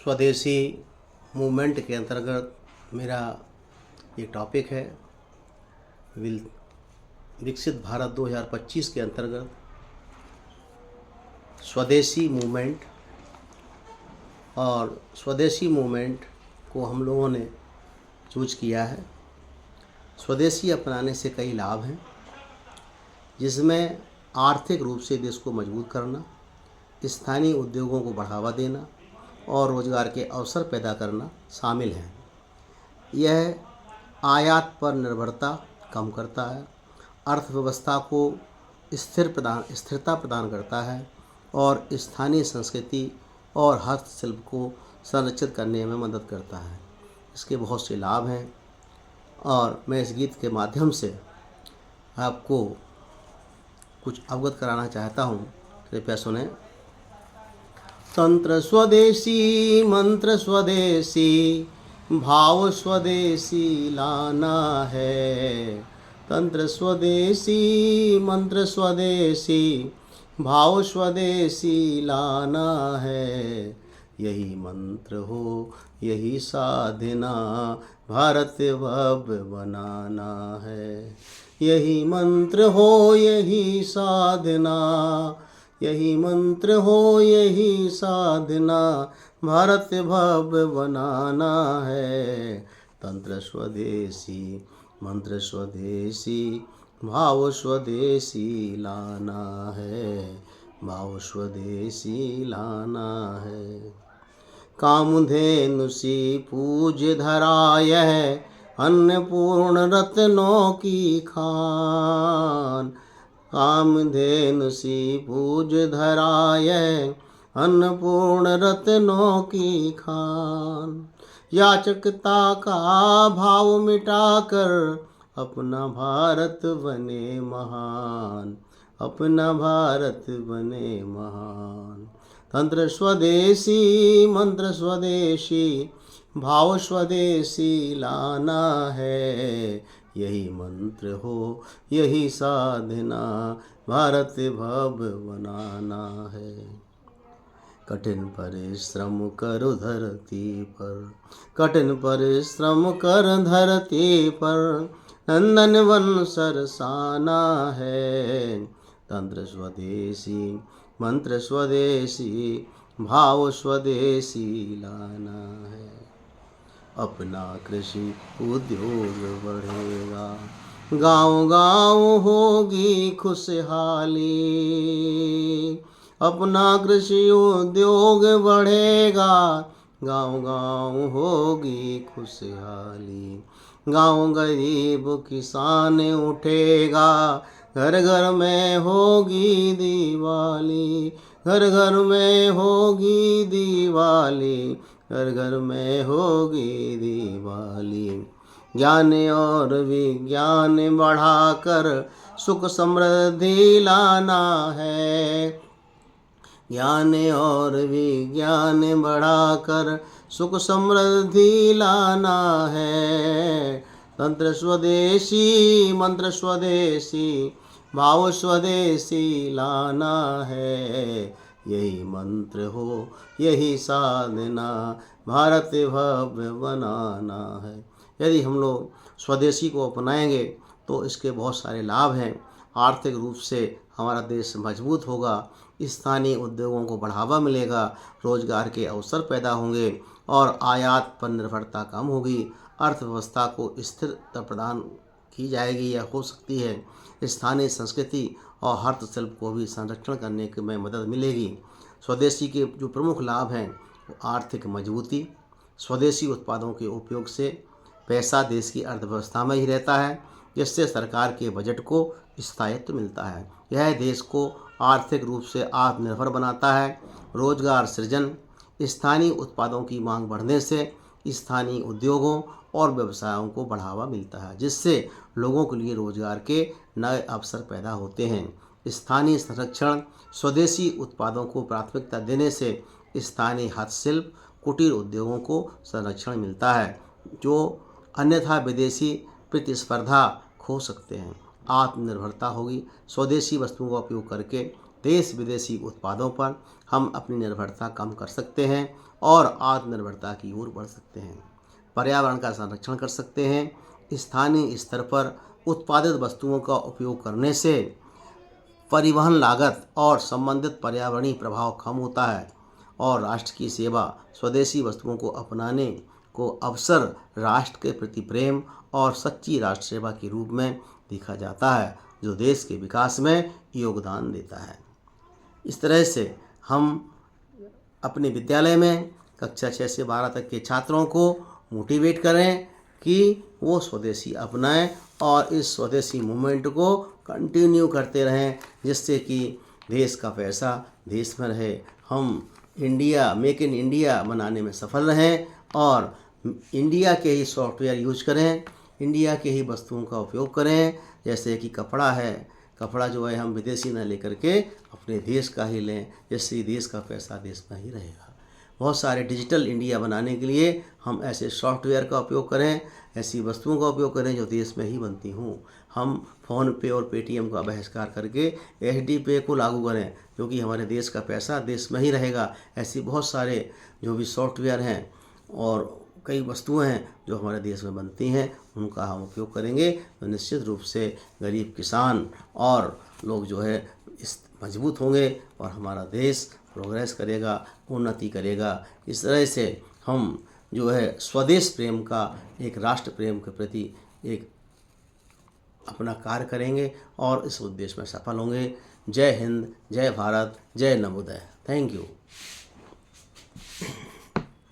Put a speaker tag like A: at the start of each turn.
A: स्वदेशी मूवमेंट के अंतर्गत मेरा ये टॉपिक है विकसित भारत 2025 के अंतर्गत स्वदेशी मूवमेंट। और स्वदेशी मूवमेंट को हम लोगों ने चूज किया है। स्वदेशी अपनाने से कई लाभ हैं, जिसमें आर्थिक रूप से देश को मजबूत करना, स्थानीय उद्योगों को बढ़ावा देना और रोजगार के अवसर पैदा करना शामिल है। यह आयात पर निर्भरता कम करता है, अर्थव्यवस्था को स्थिरता प्रदान करता है और स्थानीय संस्कृति और हस्तशिल्प को संरक्षित करने में मदद करता है। इसके बहुत से लाभ हैं और मैं इस गीत के माध्यम से आपको कुछ अवगत कराना चाहता हूँ। कृपया सुने। तंत्र स्वदेशी, मंत्र स्वदेशी, भाव स्वदेशी लाना है। तंत्र स्वदेशी, मंत्र स्वदेशी, भाव स्वदेशी लाना है। यही मंत्र हो, यही साधना, भारत भव्य बनाना है। यही मंत्र हो, यही साधना, यही मंत्र हो, यही साधना, भारत भव्य बनाना है। तंत्र स्वदेशी, मंत्र स्वदेशी, भाव स्वदेशी लाना है। भाव स्वदेशी लाना है। कामधेनु सी पूज्य धराय है, अन्नपूर्ण रत्नों की खान। कामधेनु सी पूज्य धराय है, अन्नपूर्ण रत्नों की खान। याचकता का भाव मिटाकर अपना भारत बने महान, अपना भारत बने महान। तंत्र स्वदेशी, मंत्र स्वदेशी, भाव स्वदेशी लाना है। यही मंत्र हो, यही साधना, भारत भव्य बनाना है। कठिन परिश्रम करो धरती पर, कठिन परिश्रम कर धरती पर, नंदन वन सरसाना है। तंत्र स्वदेशी, मंत्र स्वदेशी, भाव स्वदेशी लाना है। अपना कृषि उद्योग बढ़ेगा, गांव-गांव होगी खुशहाली। अपना कृषि उद्योग बढ़ेगा, गांव-गांव होगी खुशहाली। गांव गरीब किसान उठेगा, घर घर में होगी दिवाली। घर घर में होगी दिवाली, घर घर में होगी दिवाली। ज्ञान और विज्ञान बढ़ाकर सुख समृद्धि लाना है। ज्ञान और विज्ञान बढ़ाकर सुख समृद्धि लाना है। तंत्र स्वदेशी, मंत्र स्वदेशी, भाव स्वदेशी लाना है। यही मंत्र हो, यही साधना, भारत भव्य बनाना है। यदि हम लोग स्वदेशी को अपनाएंगे तो इसके बहुत सारे लाभ हैं। आर्थिक रूप से हमारा देश मजबूत होगा, स्थानीय उद्योगों को बढ़ावा मिलेगा, रोजगार के अवसर पैदा होंगे और आयात पर निर्भरता कम होगी। अर्थव्यवस्था को स्थिरता प्रदान की जाएगी या हो सकती है। स्थानीय संस्कृति और हस्तशिल्प को भी संरक्षण करने में मदद मिलेगी। स्वदेशी के जो प्रमुख लाभ हैं वो आर्थिक मजबूती। स्वदेशी उत्पादों के उपयोग से पैसा देश की अर्थव्यवस्था में ही रहता है, जिससे सरकार के बजट को स्थायित्व मिलता है। यह देश को आर्थिक रूप से आत्मनिर्भर बनाता है। रोजगार सृजन, स्थानीय उत्पादों की मांग बढ़ने से स्थानीय उद्योगों और व्यवसायों को बढ़ावा मिलता है, जिससे लोगों के लिए रोजगार के नए अवसर पैदा होते हैं। स्थानीय संरक्षण, स्वदेशी उत्पादों को प्राथमिकता देने से स्थानीय हस्तशिल्प, कुटीर उद्योगों को संरक्षण मिलता है, जो अन्यथा विदेशी प्रतिस्पर्धा खो सकते हैं। आत्मनिर्भरता होगी। स्वदेशी वस्तुओं का उपयोग करके देश विदेशी उत्पादों पर हम अपनी निर्भरता कम कर सकते हैं और आत्मनिर्भरता की ओर बढ़ सकते हैं। पर्यावरण का संरक्षण कर सकते हैं। स्थानीय स्तर पर उत्पादित वस्तुओं का उपयोग करने से परिवहन लागत और संबंधित पर्यावरणीय प्रभाव कम होता है और राष्ट्र की सेवा, स्वदेशी वस्तुओं को अपनाने को अवसर राष्ट्र के प्रति प्रेम और सच्ची राष्ट्र सेवा के रूप में देखा जाता है, जो देश के विकास में योगदान देता है। इस तरह से हम अपने विद्यालय में कक्षा 6 से 12 तक के छात्रों को मोटिवेट करें कि वो स्वदेशी अपनाएं और इस स्वदेशी मूवमेंट को कंटिन्यू करते रहें, जिससे कि देश का पैसा देश में रहे, हम इंडिया मेक इन इंडिया बनाने में सफल रहें और इंडिया के ही सॉफ्टवेयर यूज करें, इंडिया के ही वस्तुओं का उपयोग करें। जैसे कि कपड़ा है, कपड़ा जो है हम विदेशी न लेकर के अपने देश का ही लें, जिससे देश का पैसा देश में ही रहेगा। बहुत सारे डिजिटल इंडिया बनाने के लिए हम ऐसे सॉफ्टवेयर का उपयोग करें, ऐसी वस्तुओं का उपयोग करें जो देश में ही बनती हों। हम फ़ोन पे और पेटीएम का बहिष्कार करके एचडी पे को लागू करें, क्योंकि हमारे देश का पैसा देश में ही रहेगा। ऐसी बहुत सारे जो भी सॉफ्टवेयर हैं और कई वस्तुएं हैं जो हमारे देश में बनती हैं, उनका हम उपयोग करेंगे तो निश्चित रूप से गरीब किसान और लोग जो है इस मजबूत होंगे और हमारा देश प्रोग्रेस करेगा, उन्नति करेगा। इस तरह से हम जो है स्वदेश प्रेम का, एक राष्ट्र प्रेम के प्रति एक अपना कार्य करेंगे और इस उद्देश्य में सफल होंगे। जय हिंद, जय भारत, जय नवोदय। Thank you.